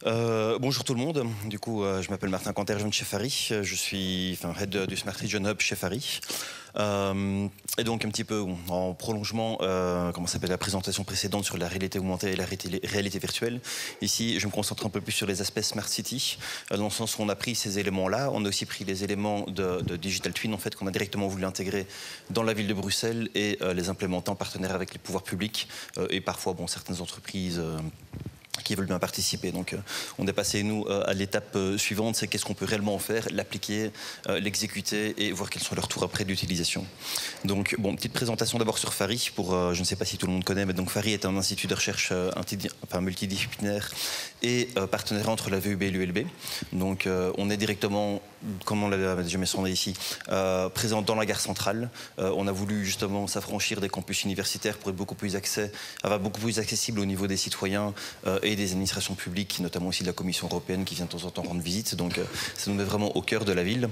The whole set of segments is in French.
Bonjour tout le monde. Du coup, je m'appelle Martin Canter, je viens de chez Fari. Je suis head du Smart Region Hub chez Fari. Et donc un petit peu en prolongement, comment s'appelle la présentation précédente sur la réalité augmentée et la réalité virtuelle. Ici, je me concentre un peu plus sur les aspects Smart City, dans le sens où on a pris ces éléments-là. On a aussi pris les éléments de Digital Twin, en fait, qu'on a directement voulu intégrer dans la ville de Bruxelles et les implémenter en partenariat avec les pouvoirs publics et parfois, certaines entreprises qui veulent bien participer. Donc on est passé, nous, à l'étape suivante, c'est qu'est-ce qu'on peut réellement en faire, l'appliquer, l'exécuter et voir quels sont leurs retours après d'utilisation. Donc, petite présentation d'abord sur Fari, je ne sais pas si tout le monde connaît, mais donc Fari est un institut de recherche multidisciplinaire et partenaire entre la VUB et l'ULB. Donc on est directement, comme on l'a déjà mentionné ici, présent dans la gare centrale. On a voulu justement s'affranchir des campus universitaires pour être beaucoup plus accessible au niveau des citoyens et des administrations publiques, notamment aussi de la Commission européenne qui vient de temps en temps rendre visite. Donc ça nous met vraiment au cœur de la ville.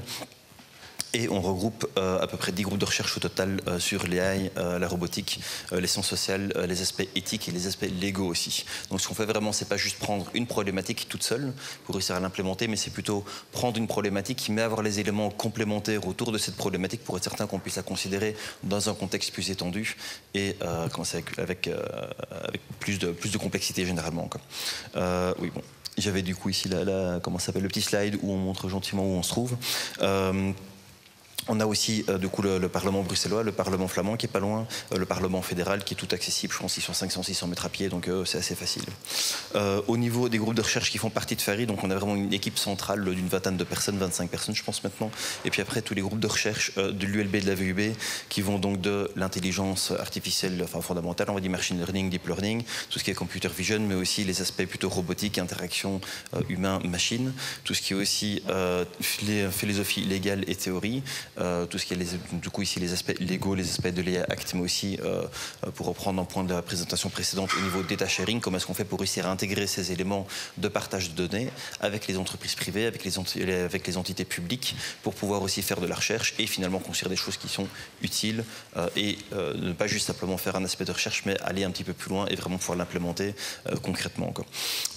Et on regroupe à peu près 10 groupes de recherche au total sur l'AI, la robotique, les sciences sociales, les aspects éthiques et les aspects légaux aussi. Donc ce qu'on fait vraiment, c'est pas juste prendre une problématique toute seule pour réussir à l'implémenter, mais c'est plutôt prendre une problématique, mais avoir les éléments complémentaires autour de cette problématique pour être certain qu'on puisse la considérer dans un contexte plus étendu et avec plus de complexité généralement. Oui, bon. J'avais du coup ici le petit slide où on montre gentiment où on se trouve. On a aussi du coup le Parlement bruxellois, le Parlement flamand qui est pas loin, le Parlement fédéral qui est tout accessible, je pense qu'ils sont 500-600 mètres à pied, donc c'est assez facile. Au niveau des groupes de recherche qui font partie de Fari, donc on a vraiment une équipe centrale d'une vingtaine de personnes, 25 personnes je pense maintenant, et puis après tous les groupes de recherche de l'ULB et de la VUB qui vont donc de l'intelligence artificielle, fondamentale, on va dire machine learning, deep learning, tout ce qui est computer vision, mais aussi les aspects plutôt robotiques, interaction humain-machine, tout ce qui est aussi philosophie légale et théorie, tout ce qui est du coup ici les aspects légaux, les aspects de l'IA Act, mais aussi pour reprendre un point de la présentation précédente au niveau data sharing, comment est-ce qu'on fait pour réussir à intégrer ces éléments de partage de données avec les entreprises privées, avec les entités publiques, pour pouvoir aussi faire de la recherche et finalement construire des choses qui sont utiles et ne pas juste simplement faire un aspect de recherche, mais aller un petit peu plus loin et vraiment pouvoir l'implémenter concrètement.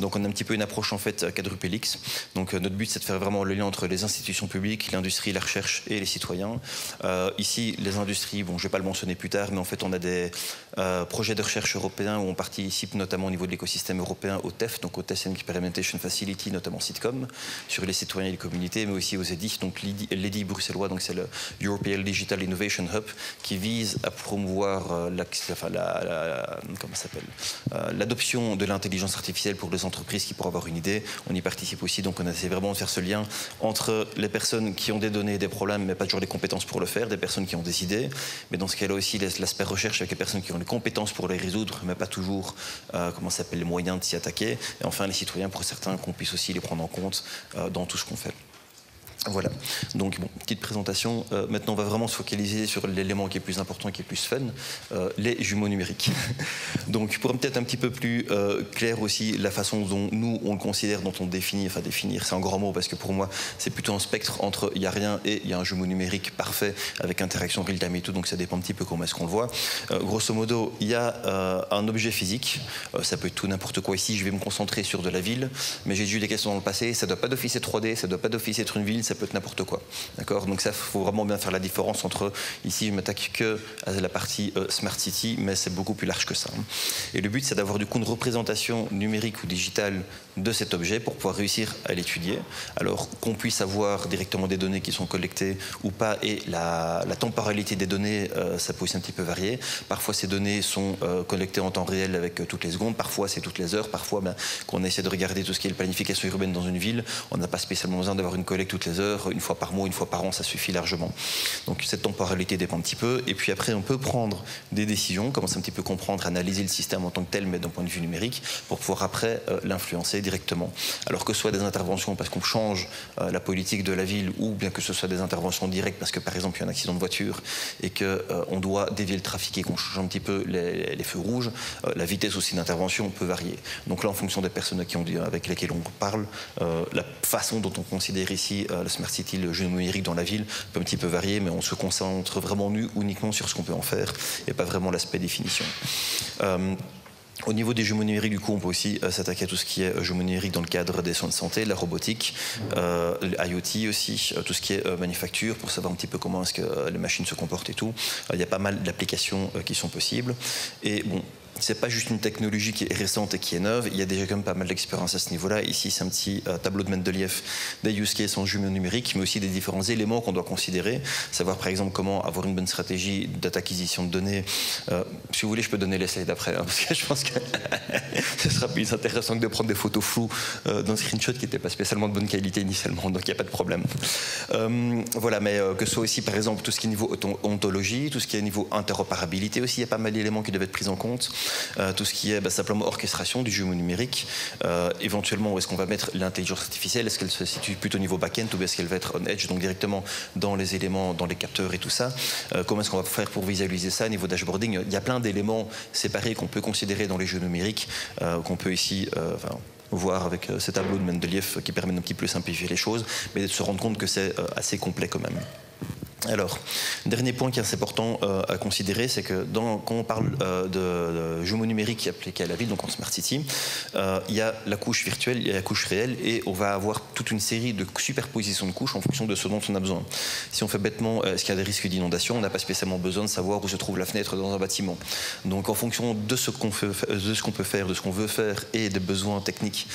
Donc on a un petit peu une approche en fait quadruple X. Donc notre but c'est de faire vraiment le lien entre les institutions publiques, l'industrie, la recherche et les citoyens. Ici, les industries, je ne vais pas le mentionner plus tard, mais en fait, on a des projets de recherche européens où on participe notamment au niveau de l'écosystème européen au TEF, donc au Test and Experimentation Facility, notamment Sitcom, sur les citoyens et les communautés, mais aussi aux EDI, donc l'EDI bruxellois, donc c'est le European Digital Innovation Hub, qui vise à promouvoir l'adoption de l'intelligence artificielle pour les entreprises qui pourraient avoir une idée. On y participe aussi, donc on essaie vraiment de faire ce lien entre les personnes qui ont des données et des problèmes, mais pas toujours les compétences pour le faire, des personnes qui ont des idées, mais dans ce cas-là aussi l'aspect recherche avec les personnes qui ont les compétences pour les résoudre, mais pas toujours les moyens de s'y attaquer, et enfin les citoyens pour certains qu'on puisse aussi les prendre en compte dans tout ce qu'on fait. Voilà, donc petite présentation. Maintenant, on va vraiment se focaliser sur l'élément qui est plus important et qui est plus fun, les jumeaux numériques. Donc, pour peut-être un petit peu plus clair aussi, la façon dont nous, on le considère, dont on définit, définir, c'est un grand mot, parce que pour moi, c'est plutôt un spectre entre il n'y a rien et il y a un jumeau numérique parfait, avec interaction real-time et tout, donc ça dépend un petit peu comment est-ce qu'on le voit. Grosso modo, il y a un objet physique, ça peut être tout n'importe quoi ici, je vais me concentrer sur de la ville, mais j'ai eu des questions dans le passé, ça ne doit pas d'office être 3D, ça ne doit pas d'office être une ville, ça peut être n'importe quoi. D'accord ? Donc ça, il faut vraiment bien faire la différence entre, ici, je m'attaque que à la partie Smart City, mais c'est beaucoup plus large que ça. Et le but, c'est d'avoir du coup une représentation numérique ou digitale de cet objet pour pouvoir réussir à l'étudier. Alors qu'on puisse avoir directement des données qui sont collectées ou pas, et la temporalité des données, ça peut aussi un petit peu varier. Parfois, ces données sont collectées en temps réel avec toutes les secondes, parfois c'est toutes les heures, parfois quand on essaie de regarder tout ce qui est la planification urbaine dans une ville, on n'a pas spécialement besoin d'avoir une collecte toutes les heures, une fois par mois, une fois par an, ça suffit largement. Donc cette temporalité dépend un petit peu, et puis après on peut prendre des décisions, commencer un petit peu comprendre, analyser le système en tant que tel, mais d'un point de vue numérique, pour pouvoir après l'influencer directement. Alors que ce soit des interventions parce qu'on change la politique de la ville, ou bien que ce soit des interventions directes parce que par exemple il y a un accident de voiture et qu'on doit dévier le trafic et qu'on change un petit peu les feux rouges, la vitesse aussi d'intervention peut varier. Donc là, en fonction des personnes avec lesquelles on parle, la façon dont on considère ici le Smart City, le jeu numérique dans la ville, peut un petit peu varier, mais on se concentre vraiment uniquement sur ce qu'on peut en faire et pas vraiment l'aspect définition. Au niveau des jumeaux numériques, du coup, on peut aussi s'attaquer à tout ce qui est jumeaux numériques dans le cadre des soins de santé, la robotique, l'IoT aussi, tout ce qui est manufacture, pour savoir un petit peu comment est-ce que les machines se comportent et tout. Il y a pas mal d'applications qui sont possibles. Et bon, c'est pas juste une technologie qui est récente et qui est neuve, il y a déjà quand même pas mal d'expérience à ce niveau-là. Ici, c'est un petit tableau de Mendeleïev des use cases en jumeaux numériques, mais aussi des différents éléments qu'on doit considérer, savoir par exemple comment avoir une bonne stratégie d'acquisition de données. Si vous voulez, je peux donner les slides après, hein, parce que je pense que ce sera plus intéressant que de prendre des photos floues d'un screenshot qui n'était pas spécialement de bonne qualité initialement, donc il n'y a pas de problème. Voilà, mais que ce soit aussi par exemple tout ce qui est niveau ontologie, tout ce qui est niveau interopérabilité aussi, il y a pas mal d'éléments qui doivent être pris en compte. Tout ce qui est simplement orchestration du jumeau numérique, éventuellement où est-ce qu'on va mettre l'intelligence artificielle, est-ce qu'elle se situe plutôt au niveau back-end ou est-ce qu'elle va être on edge, donc directement dans les éléments, dans les capteurs et tout ça, comment est-ce qu'on va faire pour visualiser ça au niveau dashboarding. Il y a plein d'éléments séparés qu'on peut considérer dans les jeux numériques, qu'on peut ici voir avec ces tableaux de Mendeleïev qui permettent un petit peu de simplifier les choses, mais de se rendre compte que c'est assez complet quand même. Alors, dernier point qui est assez important à considérer, c'est que quand on parle de jumeaux numériques appliqués à la ville, donc en Smart City, il y a la couche virtuelle, il y a la couche réelle, et on va avoir toute une série de superpositions de couches en fonction de ce dont on a besoin. Si on fait bêtement, est-ce qu'il y a des risques d'inondation, on n'a pas spécialement besoin de savoir où se trouve la fenêtre dans un bâtiment. Donc en fonction de ce qu'on peut faire, de ce qu'on veut faire, et des besoins techniques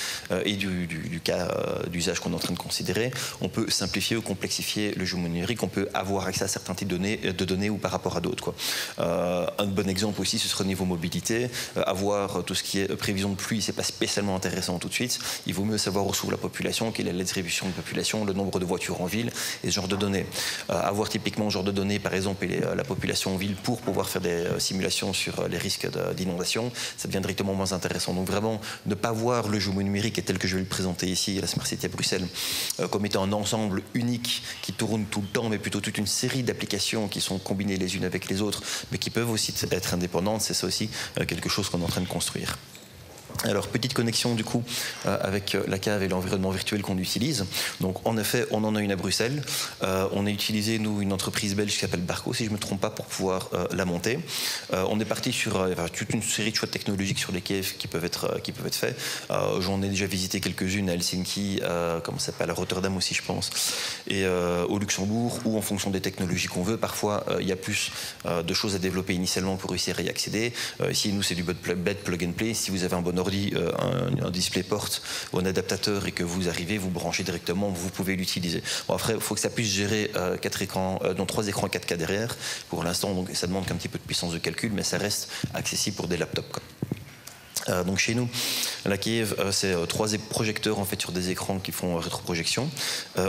et du cas d'usage qu'on est en train de considérer, on peut simplifier ou complexifier le jumeau numérique, on peut avoir accès à certains types de données ou par rapport à d'autres. Un bon exemple aussi, ce serait au niveau mobilité. Avoir tout ce qui est prévision de pluie, c'est pas spécialement intéressant tout de suite. Il vaut mieux savoir où se trouve la population, quelle est la distribution de population, le nombre de voitures en ville et ce genre de données. Avoir typiquement ce genre de données, par exemple, la population en ville pour pouvoir faire des simulations sur les risques d'inondation, ça devient directement moins intéressant. Donc vraiment, ne pas voir le jumeau numérique tel que je vais le présenter ici à la Smart City à Bruxelles comme étant un ensemble unique qui tourne tout le temps, mais plutôt toute une série d'applications qui sont combinées les unes avec les autres, mais qui peuvent aussi être indépendantes. C'est ça aussi quelque chose qu'on est en train de construire. Alors, petite connexion du coup avec la cave et l'environnement virtuel qu'on utilise. Donc, en effet, on en a une à Bruxelles. On a utilisé, nous, une entreprise belge qui s'appelle Barco, si je ne me trompe pas, pour pouvoir la monter. On est parti sur toute une série de choix technologiques sur les caves qui peuvent être faits. J'en ai déjà visité quelques-unes à Helsinki, comment ça s'appelle, à Rotterdam aussi, je pense, et au Luxembourg, où en fonction des technologies qu'on veut, parfois, il y a plus de choses à développer initialement pour réussir à y accéder. Ici, nous, c'est du bed plug and play. Si vous avez un bon ordi, un display porte ou un adaptateur et que vous arrivez, vous branchez directement, vous pouvez l'utiliser. Bon, après, il faut que ça puisse gérer 3 écrans 4K derrière. Pour l'instant, donc ça demande qu'un petit peu de puissance de calcul, mais ça reste accessible pour des laptops, quoi. Donc chez nous, la cave, c'est 3 projecteurs en fait sur des écrans qui font rétroprojection.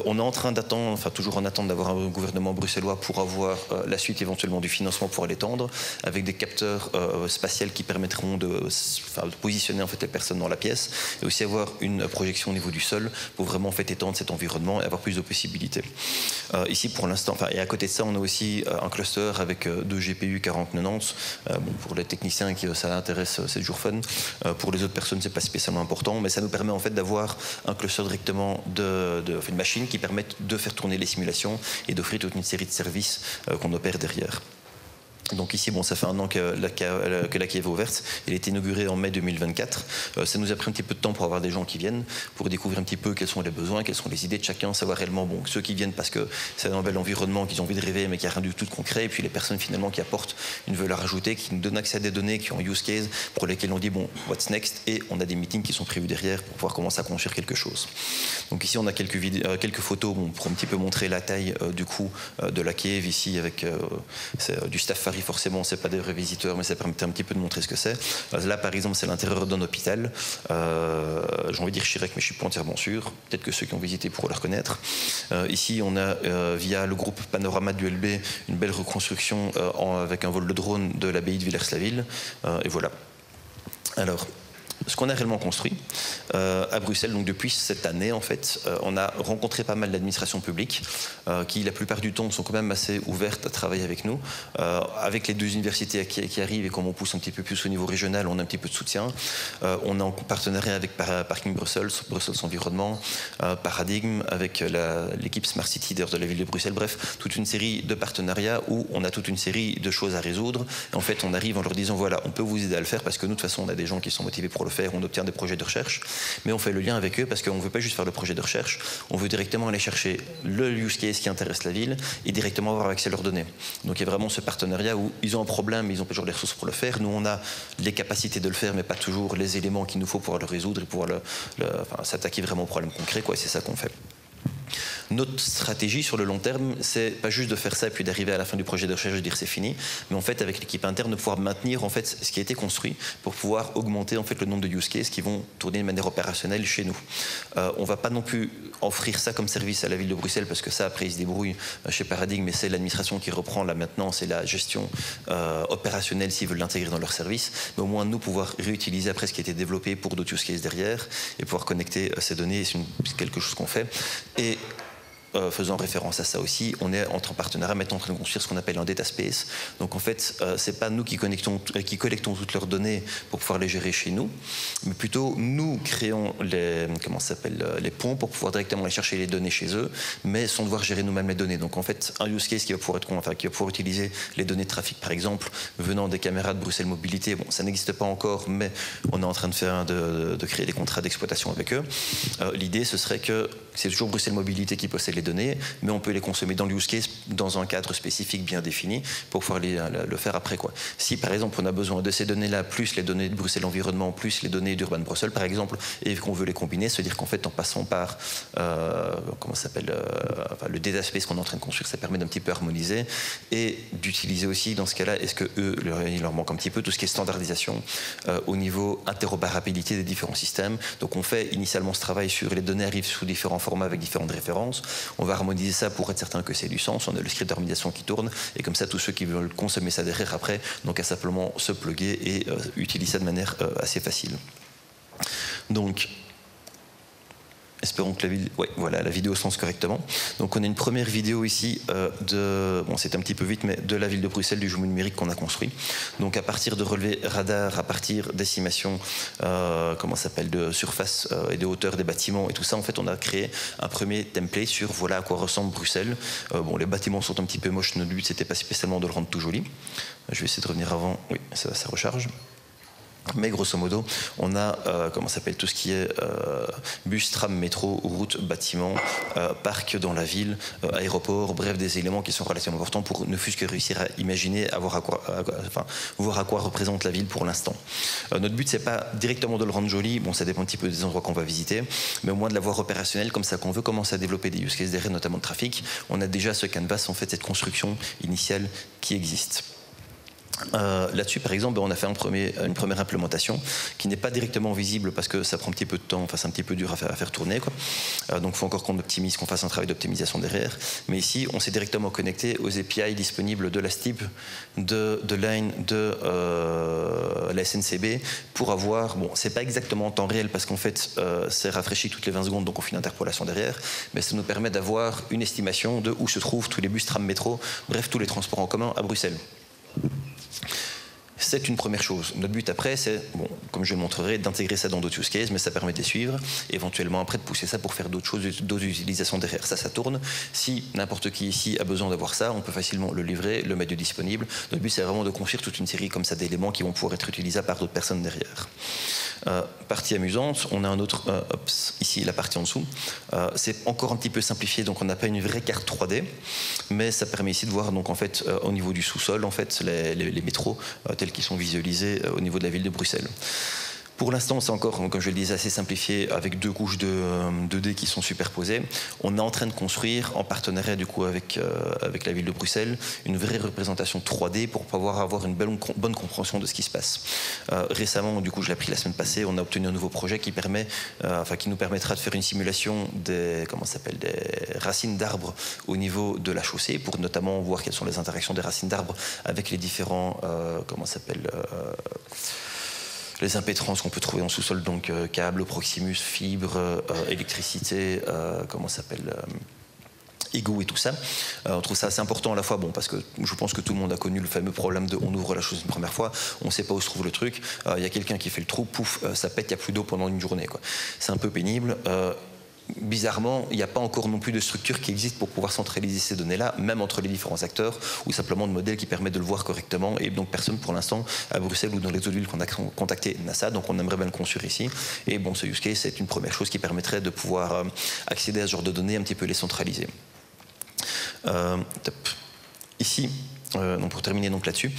On est en train d'attendre, enfin toujours en attente d'avoir un gouvernement bruxellois pour avoir la suite éventuellement du financement pour l'étendre, avec des capteurs spatials qui permettront de positionner en fait les personnes dans la pièce, et aussi avoir une projection au niveau du sol pour vraiment en fait étendre cet environnement et avoir plus de possibilités. Ici pour l'instant, et à côté de ça, on a aussi un cluster avec 2 GPU 4090. Bon, pour les techniciens qui ça intéresse, c'est toujours fun. Pour les autres personnes, c'est pas spécialement important, mais ça nous permet en fait d'avoir un cluster directement une machine qui permette de faire tourner les simulations et d'offrir toute une série de services qu'on opère derrière. Donc ici, bon, ça fait 1 an que la cave est ouverte. Elle a été inaugurée en mai 2024. Ça nous a pris un petit peu de temps pour avoir des gens qui viennent, pour découvrir un petit peu quels sont les besoins, quelles sont les idées de chacun, savoir réellement, bon, ceux qui viennent parce que c'est un bel environnement, qu'ils ont envie de rêver, mais qu'il n'y a rien du tout de concret, et puis les personnes finalement qui apportent une valeur ajoutée, qui nous donnent accès à des données, qui ont use case, pour lesquels on dit, bon, what's next, et on a des meetings qui sont prévus derrière pour pouvoir commencer à construire quelque chose. Donc ici, on a quelques photos, bon, pour un petit peu montrer la taille du coup de la cave, ici avec du staff forcément, c'est pas des vrais visiteurs, mais ça permettait un petit peu de montrer ce que c'est. Là, par exemple, c'est l'intérieur d'un hôpital. J'ai envie de dire Chirac, mais je suis pas entièrement sûr. Peut-être que ceux qui ont visité pourront le reconnaître. Ici, on a, via le groupe Panorama du LB, une belle reconstruction avec un vol de drone de l'abbaye de Villers-la-Ville. Et voilà. Alors, ce qu'on a réellement construit, à Bruxelles. Donc depuis cette année, en fait, on a rencontré pas mal d'administrations publiques qui, la plupart du temps, sont quand même assez ouvertes à travailler avec nous. Avec les 2 universités qui arrivent et comme on pousse un petit peu plus au niveau régional, on a un petit peu de soutien. On est en partenariat avec Parking Brussels Environnement, Paradigme, avec l'équipe Smart City de la ville de Bruxelles. Bref, toute une série de partenariats où on a toute une série de choses à résoudre. Et en fait, on arrive en leur disant, voilà, on peut vous aider à le faire parce que nous, de toute façon, on a des gens qui sont motivés pour le faire, on obtient des projets de recherche, mais on fait le lien avec eux parce qu'on ne veut pas juste faire le projet de recherche, on veut directement aller chercher le use case qui intéresse la ville et directement avoir accès à leurs données. Donc il y a vraiment ce partenariat où ils ont un problème, mais ils n'ont pas toujours les ressources pour le faire. Nous, on a les capacités de le faire, mais pas toujours les éléments qu'il nous faut pour le résoudre et pouvoir s'attaquer vraiment au problème concret, quoi, et c'est ça qu'on fait. Notre stratégie sur le long terme, c'est pas juste de faire ça et puis d'arriver à la fin du projet de recherche et de dire c'est fini, mais en fait avec l'équipe interne de pouvoir maintenir en fait ce qui a été construit pour pouvoir augmenter en fait le nombre de use cases qui vont tourner de manière opérationnelle chez nous. On va pas non plus offrir ça comme service à la ville de Bruxelles parce que ça après ils se débrouillent chez Paradigme, mais c'est l'administration qui reprend la maintenance et la gestion opérationnelle s'ils veulent l'intégrer dans leur service, mais au moins nous pouvoir réutiliser après ce qui a été développé pour d'autres use cases derrière et pouvoir connecter ces données, c'est quelque chose qu'on fait. Et faisant référence à ça aussi, on est en partenariat maintenant en train de construire ce qu'on appelle un data space. Donc en fait, c'est pas nous qui collectons toutes leurs données pour pouvoir les gérer chez nous, mais plutôt nous créons les ponts pour pouvoir directement aller chercher les données chez eux, mais sans devoir gérer nous-mêmes les données. Donc en fait, un use case qui va pouvoir utiliser les données de trafic par exemple, venant des caméras de Bruxelles Mobilité, bon ça n'existe pas encore, mais on est en train de créer des contrats d'exploitation avec eux. L'idée ce serait que c'est toujours Bruxelles Mobilité qui possède les données, mais on peut les consommer dans le use case dans un cadre spécifique bien défini pour pouvoir le faire après, quoi. Si par exemple on a besoin de ces données-là plus les données de Bruxelles Environnement plus les données d'Urban Brussels par exemple et qu'on veut les combiner, c'est-à-dire qu'en fait en passant par le data space qu'on est en train de construire, ça permet d'un petit peu harmoniser et d'utiliser aussi dans ce cas-là, est-ce que eux il leur manque un petit peu tout ce qui est standardisation au niveau interopérabilité des différents systèmes. Donc on fait initialement ce travail sur les données arrivent sous différents formats avec différentes références. On va harmoniser ça pour être certain que c'est du sens. On a le script d'harmonisation qui tourne et comme ça, tous ceux qui veulent consommer ça derrière après, donc à simplement se plugger et utiliser ça de manière assez facile. Donc, espérons que la vidéo se lance correctement. Donc on a une première vidéo ici c'est un petit peu vite, mais de la ville de Bruxelles, du jumeau numérique qu'on a construit. Donc à partir de relevés radar, à partir d'estimations de surface et de hauteur des bâtiments et tout ça, en fait on a créé un premier template sur voilà à quoi ressemble Bruxelles. Les bâtiments sont un petit peu moches, notre but c'était pas spécialement de le rendre tout joli. Je vais essayer de revenir avant, oui, ça recharge. Mais grosso modo, on a tout ce qui est bus, tram, métro, route, bâtiment, parc dans la ville, aéroport, bref, des éléments qui sont relativement importants pour ne fût-ce que réussir à imaginer, voir à quoi représente la ville pour l'instant. Notre but, c'est pas directement de le rendre joli, bon, ça dépend un petit peu des endroits qu'on va visiter, mais au moins de l'avoir opérationnel, comme ça qu'on veut commencer à développer des use cases derrière, notamment de trafic. On a déjà ce canvas, en fait, cette construction initiale qui existe. Là-dessus, par exemple, on a fait une première implémentation qui n'est pas directement visible parce que ça prend un petit peu de temps, c'est un petit peu dur à faire tourner, quoi. Donc il faut encore qu'on optimise, qu'on fasse un travail d'optimisation derrière. Mais ici, on s'est directement connecté aux API disponibles de la STIB, de Line, de la SNCB pour avoir, bon, c'est pas exactement en temps réel parce qu'en fait, c'est rafraîchi toutes les 20 secondes, donc on fait une interpolation derrière, mais ça nous permet d'avoir une estimation de où se trouvent tous les bus, tram, métro, bref, tous les transports en commun à Bruxelles. C'est une première chose. Notre but après, c'est, bon, comme je le montrerai, d'intégrer ça dans d'autres use cases, mais ça permet de les suivre, éventuellement après de pousser ça pour faire d'autres choses, d'autres utilisations derrière. Ça tourne. Si n'importe qui ici a besoin d'avoir ça, on peut facilement le livrer, le mettre de disponible. Notre but, c'est vraiment de construire toute une série comme ça d'éléments qui vont pouvoir être utilisables par d'autres personnes derrière. Partie amusante, on a un autre, ici la partie en dessous, c'est encore un petit peu simplifié, donc on n'a pas une vraie carte 3D, mais ça permet ici de voir donc en fait au niveau du sous-sol en fait les métros tels qu'ils sont visualisés au niveau de la ville de Bruxelles. Pour l'instant, c'est encore, comme je le disais, assez simplifié avec 2 couches de 2D qui sont superposées. On est en train de construire, en partenariat du coup avec la ville de Bruxelles, une vraie représentation 3D pour pouvoir avoir une bonne compréhension de ce qui se passe. Récemment, du coup, je l'ai appris la semaine passée, on a obtenu un nouveau projet qui nous permettra de faire une simulation des racines d'arbres au niveau de la chaussée, pour notamment voir quelles sont les interactions des racines d'arbres avec les différents, les impétrances qu'on peut trouver dans le sous-sol, donc câbles, Proximus, fibres, électricité, comment ça s'appelle égout et tout ça. On trouve ça assez important à la fois, bon, parce que je pense que tout le monde a connu le fameux problème de on ouvre la chose une première fois, on ne sait pas où se trouve le truc, il y a quelqu'un qui fait le trou, pouf, ça pète, il n'y a plus d'eau pendant une journée, quoi. C'est un peu pénible. Bizarrement, il n'y a pas encore non plus de structure qui existe pour pouvoir centraliser ces données-là, même entre les différents acteurs, ou simplement de modèles qui permettent de le voir correctement. Et donc personne pour l'instant à Bruxelles ou dans les autres villes qu'on a contacté n'a ça, donc on aimerait bien le construire ici. Et bon, ce use case, c'est une première chose qui permettrait de pouvoir accéder à ce genre de données, un petit peu les centraliser. Ici, donc pour terminer donc là-dessus,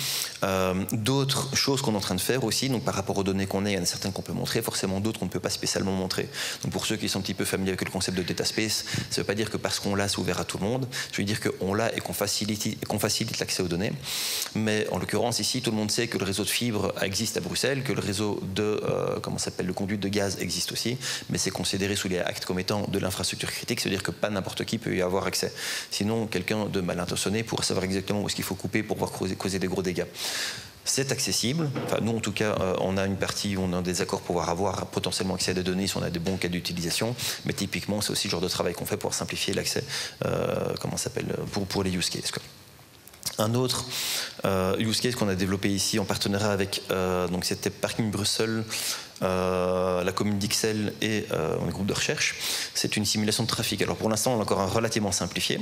d'autres choses qu'on est en train de faire aussi, donc par rapport aux données qu'on a, il y en a certaines qu'on peut montrer, forcément d'autres qu'on ne peut pas spécialement montrer. Donc pour ceux qui sont un petit peu familiers avec le concept de data space, ça ne veut pas dire que parce qu'on l'a, c'est ouvert à tout le monde, je veux dire qu'on l'a et qu'on facilite l'accès aux données. Mais en l'occurrence ici, tout le monde sait que le réseau de fibres existe à Bruxelles, que le réseau de, comment s'appelle, le conduite de gaz existe aussi, mais c'est considéré sous les actes comme étant de l'infrastructure critique, c'est-à-dire que pas n'importe qui peut y avoir accès. Sinon, quelqu'un de mal intentionné pourrait savoir exactement où est-ce qu'il faut couper pour pouvoir causer des gros dégâts. C'est accessible. Enfin, nous, en tout cas, on a une partie où on a des accords pour pouvoir avoir potentiellement accès à des données si on a des bons cas d'utilisation. Mais typiquement, c'est aussi le genre de travail qu'on fait pour simplifier l'accès, comment ça s'appelle, pour les use cases, quoi. Un autre use case qu'on a développé ici en partenariat avec, donc c'était Parking Bruxelles, la commune d'Ixelles et le groupe de recherche, c'est une simulation de trafic. Alors pour l'instant, on est encore relativement simplifié,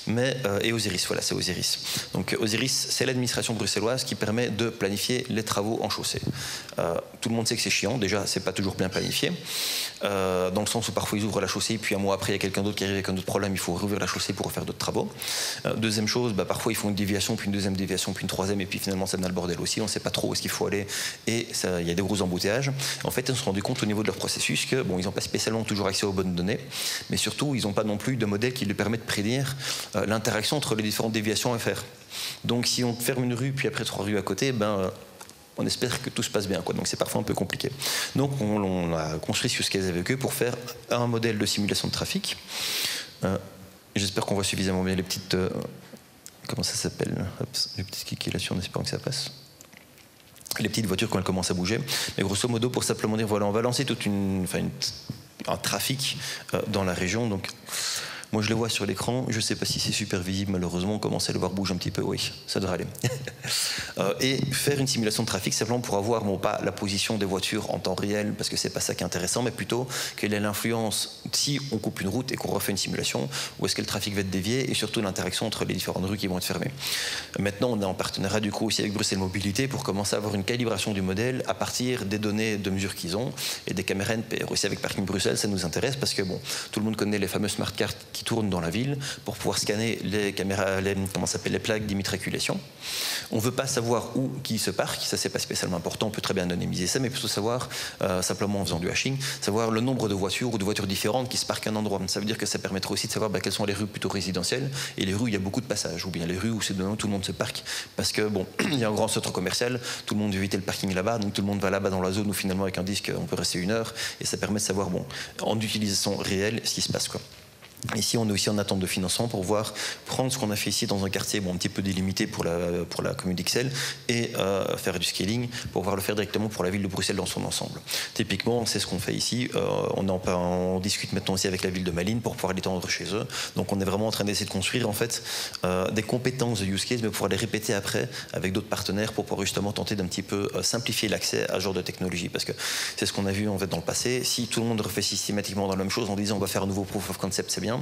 mais et Osiris, voilà, c'est Osiris. Donc Osiris, c'est l'administration bruxelloise qui permet de planifier les travaux en chaussée. Tout le monde sait que c'est chiant, déjà, c'est pas toujours bien planifié, dans le sens où parfois ils ouvrent la chaussée, puis un mois après, il y a quelqu'un d'autre qui arrive avec un autre problème, il faut rouvrir la chaussée pour refaire d'autres travaux. Deuxième chose, parfois ils font une déviation, puis une deuxième déviation, puis une troisième, et puis finalement ça devient le bordel aussi, on ne sait pas trop où est-ce qu'il faut aller, et il y a des gros embouteillages. En fait, ils se sont rendus compte au niveau de leur processus que, bon, ils n'ont pas spécialement toujours accès aux bonnes données, mais surtout, ils n'ont pas non plus de modèle qui leur permet de prédire l'interaction entre les différentes déviations à faire. Donc, si on ferme une rue, puis après 3 rues à côté, on espère que tout se passe bien, quoi. Donc c'est parfois un peu compliqué. Donc on a construit ce use case avec eux pour faire un modèle de simulation de trafic. J'espère qu'on voit suffisamment bien les petites... comment ça s'appelle? Les petites kikis là-dessus, en espérant que ça passe. Les petites voitures quand elles commencent à bouger. Mais grosso modo, pour simplement dire, voilà, on va lancer toute un trafic dans la région. Donc, moi, je le vois sur l'écran. Je ne sais pas si c'est super visible, malheureusement. On commence à le voir bouger un petit peu. Oui, ça devrait aller. Et faire une simulation de trafic, simplement pour avoir, bon, pas la position des voitures en temps réel, parce que c'est pas ça qui est intéressant, mais plutôt quelle est l'influence si on coupe une route et qu'on refait une simulation, où est-ce que le trafic va être dévié, et surtout l'interaction entre les différentes rues qui vont être fermées. Maintenant, on est en partenariat du coup aussi avec Bruxelles Mobilité pour commencer à avoir une calibration du modèle à partir des données de mesure qu'ils ont et des caméras NPR. Aussi avec Parking Bruxelles, ça nous intéresse parce que bon, tout le monde connaît les fameuses smart cards qui tournent dans la ville pour pouvoir scanner les caméras, les plaques d'immatriculation. On ne veut pas savoir où qui se parque, ça c'est pas spécialement important, on peut très bien anonymiser ça, mais plutôt savoir, simplement en faisant du hashing, savoir le nombre de voitures ou de voitures différentes qui se parquent à un endroit. Ça veut dire que ça permettra aussi de savoir quelles sont les rues plutôt résidentielles et les rues où il y a beaucoup de passages, ou bien les rues où c'est dedans tout le monde se parque. Parce que bon, il y a un grand centre commercial, tout le monde veut éviter le parking là-bas, donc tout le monde va là-bas dans la zone où finalement avec un disque on peut rester 1 heure, et ça permet de savoir, bon, en utilisation réelle, ce qui se passe, quoi. Ici, on est aussi en attente de financement pour voir prendre ce qu'on a fait ici dans un quartier un petit peu délimité pour la commune d'Ixelles et faire du scaling pour pouvoir le faire directement pour la ville de Bruxelles dans son ensemble. Typiquement, c'est ce qu'on fait ici. On discute maintenant aussi avec la ville de Malines pour pouvoir l'étendre chez eux. Donc, on est vraiment en train d'essayer de construire en fait des compétences de use case, mais pouvoir les répéter après avec d'autres partenaires pour pouvoir justement tenter d'un petit peu simplifier l'accès à ce genre de technologie. Parce que c'est ce qu'on a vu en fait dans le passé. Si tout le monde refait systématiquement dans la même chose en disant on va faire un nouveau proof of concept, c'est bien.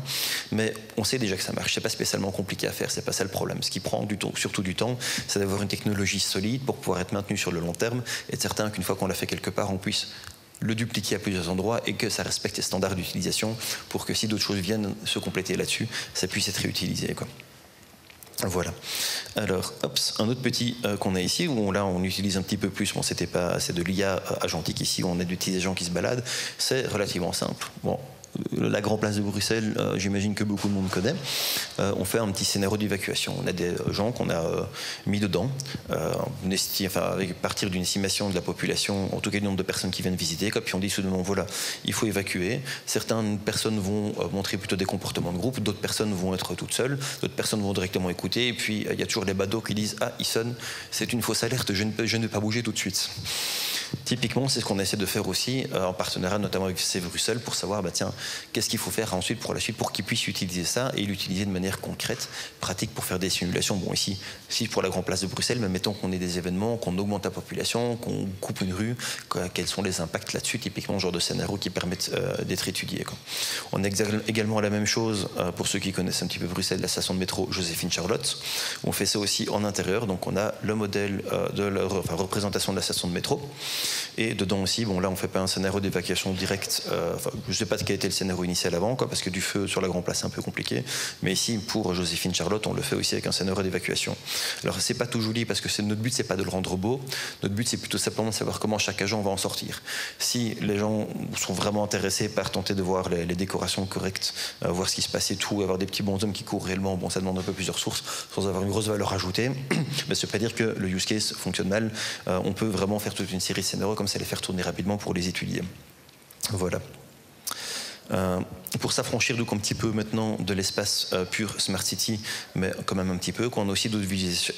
Mais on sait déjà que ça marche, c'est pas spécialement compliqué à faire, c'est pas ça le problème. Ce qui prend du temps, surtout du temps, c'est d'avoir une technologie solide pour pouvoir être maintenue sur le long terme et être certain qu'une fois qu'on l'a fait quelque part, on puisse le dupliquer à plusieurs endroits et que ça respecte les standards d'utilisation pour que si d'autres choses viennent se compléter là-dessus, ça puisse être réutilisé, quoi. Voilà. Alors, un autre petit qu'on a ici, où là on utilise un petit peu plus, bon c'est de l'IA agentique ici, où on a d'utiliser des gens qui se baladent, c'est relativement simple. Bon. La grande place de Bruxelles, j'imagine que beaucoup de monde connaît. On fait un petit scénario d'évacuation. On a des gens qu'on a mis dedans, à partir d'une estimation de la population, en tout cas du nombre de personnes qui viennent visiter. Puis on dit soudainement, voilà, il faut évacuer. Certaines personnes vont montrer plutôt des comportements de groupe, d'autres personnes vont être toutes seules, d'autres personnes vont directement écouter. Et puis il y a toujours les badauds qui disent, ah, il sonne, c'est une fausse alerte, je ne vais pas bouger tout de suite. Typiquement, c'est ce qu'on essaie de faire aussi en partenariat notamment avec CEF Bruxelles pour savoir, tiens, qu'est-ce qu'il faut faire ensuite pour la suite pour qu'ils puissent utiliser ça et l'utiliser de manière concrète, pratique pour faire des simulations. Bon, ici pour la Grande Place de Bruxelles, mais mettons qu'on ait des événements, qu'on augmente la population, qu'on coupe une rue, quels sont les impacts là-dessus, typiquement, genre de scénarios qui permettent d'être étudiés. On a également la même chose pour ceux qui connaissent un petit peu Bruxelles, la station de métro Joséphine-Charlotte. On fait ça aussi en intérieur, donc on a le modèle de la représentation de la station de métro. Et dedans aussi, bon là on fait pas un scénario d'évacuation directe, je sais pas quel était le scénario initial avant, parce que du feu sur la Grande Place c'est un peu compliqué, mais ici pour Joséphine-Charlotte on le fait aussi avec un scénario d'évacuation. Alors c'est pas tout joli parce que notre but c'est pas de le rendre beau, notre but c'est plutôt simplement de savoir comment chaque agent va en sortir. Si les gens sont vraiment intéressés par tenter de voir les décorations correctes, voir ce qui se passe et tout, avoir des petits bonshommes qui courent réellement, bon ça demande un peu plusieurs sources sans avoir une grosse valeur ajoutée, mais ça veut pas dire que le use case fonctionne mal, on peut vraiment faire toute une série de scénarios comme ça, les faire tourner rapidement pour les étudier. Voilà. Pour s'affranchir donc un petit peu maintenant de l'espace pur Smart City, mais quand même un petit peu, qu'on a aussi d'autres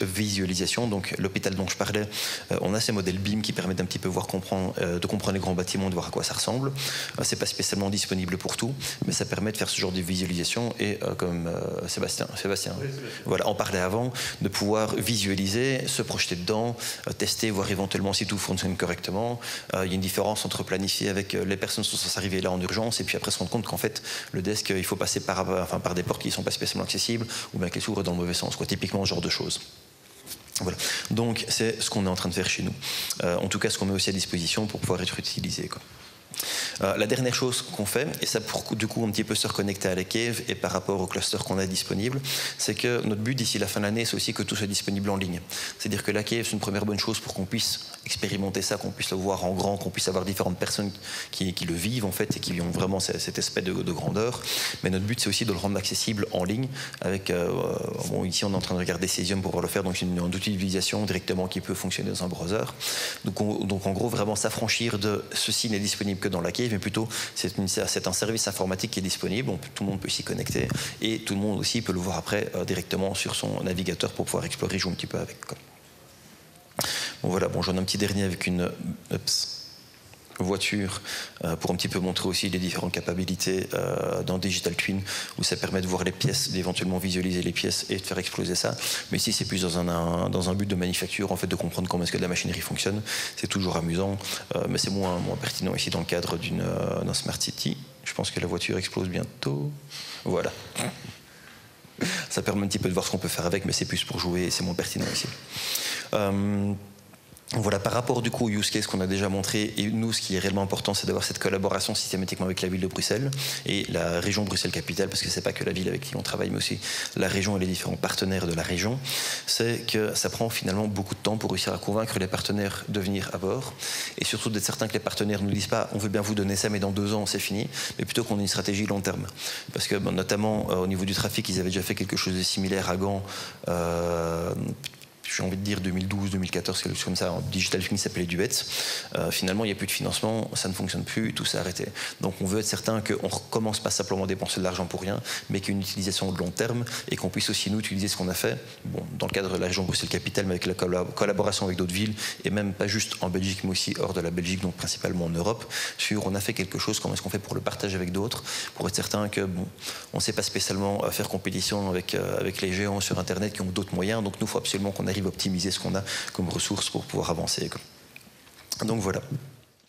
visualisations. Donc l'hôpital dont je parlais, on a ces modèles BIM qui permettent d'un petit peu de comprendre les grands bâtiments, de voir à quoi ça ressemble. C'est pas spécialement disponible pour tout, mais ça permet de faire ce genre de visualisation et comme Sébastien, voilà, en parlait avant, de pouvoir visualiser, se projeter dedans, tester, voir éventuellement si tout fonctionne correctement. Il y a une différence entre planifier avec les personnes qui sont censées arriver là en urgence et puis après se rendre compte qu'en fait le desk il faut passer par des portes qui ne sont pas spécialement accessibles ou bien qu'elles s'ouvrent dans le mauvais sens, typiquement ce genre de choses. Voilà. Donc c'est ce qu'on est en train de faire chez nous. En tout cas ce qu'on met aussi à disposition pour pouvoir être utilisé. La dernière chose qu'on fait, et ça pour du coup un petit peu se reconnecter à la cave et par rapport au cluster qu'on a disponible, c'est que notre but d'ici la fin de l'année, c'est aussi que tout soit disponible en ligne. C'est-à-dire que la cave, c'est une première bonne chose pour qu'on puisse expérimenter ça, qu'on puisse le voir en grand, qu'on puisse avoir différentes personnes qui le vivent en fait et qui ont vraiment cet aspect de grandeur. Mais notre but, c'est aussi de le rendre accessible en ligne. Avec, bon, ici, on est en train de regarder Cesium pour pouvoir le faire, donc c'est une outil d'utilisation directement qui peut fonctionner dans un browser. Donc en gros, vraiment s'affranchir de ceci n'est disponible que dans la cave, mais plutôt c'est un service informatique qui est disponible, tout le monde peut s'y connecter et tout le monde aussi peut le voir après directement sur son navigateur pour pouvoir explorer, jouer un petit peu avec. Bon voilà, bon j'en ai un petit dernier avec une voiture pour un petit peu montrer aussi les différentes capacités dans Digital Twin où ça permet de voir les pièces, d'éventuellement visualiser les pièces et de faire exploser ça. Mais ici c'est plus dans un but de manufacture en fait, de comprendre comment est-ce que la machinerie fonctionne. C'est toujours amusant, mais c'est moins pertinent ici dans le cadre d'un Smart City. Je pense que la voiture explose bientôt. Voilà. Ça permet un petit peu de voir ce qu'on peut faire avec, mais c'est plus pour jouer et c'est moins pertinent ici. Voilà, par rapport du coup au use case qu'on a déjà montré, et nous ce qui est réellement important c'est d'avoir cette collaboration systématiquement avec la ville de Bruxelles et la région Bruxelles-Capitale, parce que c'est pas que la ville avec qui on travaille mais aussi la région et les différents partenaires de la région, c'est que ça prend finalement beaucoup de temps pour réussir à convaincre les partenaires de venir à bord et surtout d'être certain que les partenaires ne nous disent pas on veut bien vous donner ça mais dans 2 ans c'est fini, mais plutôt qu'on ait une stratégie long terme. Parce que notamment au niveau du trafic ils avaient déjà fait quelque chose de similaire à Gand, j'ai envie de dire 2012, 2014, quelque chose comme ça, en Digital Twin s'appelait Duet. Finalement, il n'y a plus de financement, ça ne fonctionne plus, tout s'est arrêté. Donc on veut être certain qu'on ne recommence pas simplement à dépenser de l'argent pour rien, mais qu'il y ait une utilisation de long terme et qu'on puisse aussi nous utiliser ce qu'on a fait, bon, dans le cadre de la région Bruxelles-Capitale, mais avec la collaboration avec d'autres villes, et même pas juste en Belgique, mais aussi hors de la Belgique, donc principalement en Europe, sur on a fait quelque chose, comment est-ce qu'on fait pour le partager avec d'autres, pour être certain que, bon, on ne sait pas spécialement faire compétition avec les géants sur Internet qui ont d'autres moyens, donc nous, il faut absolument qu'on arrive à optimiser ce qu'on a comme ressources pour pouvoir avancer. Donc voilà.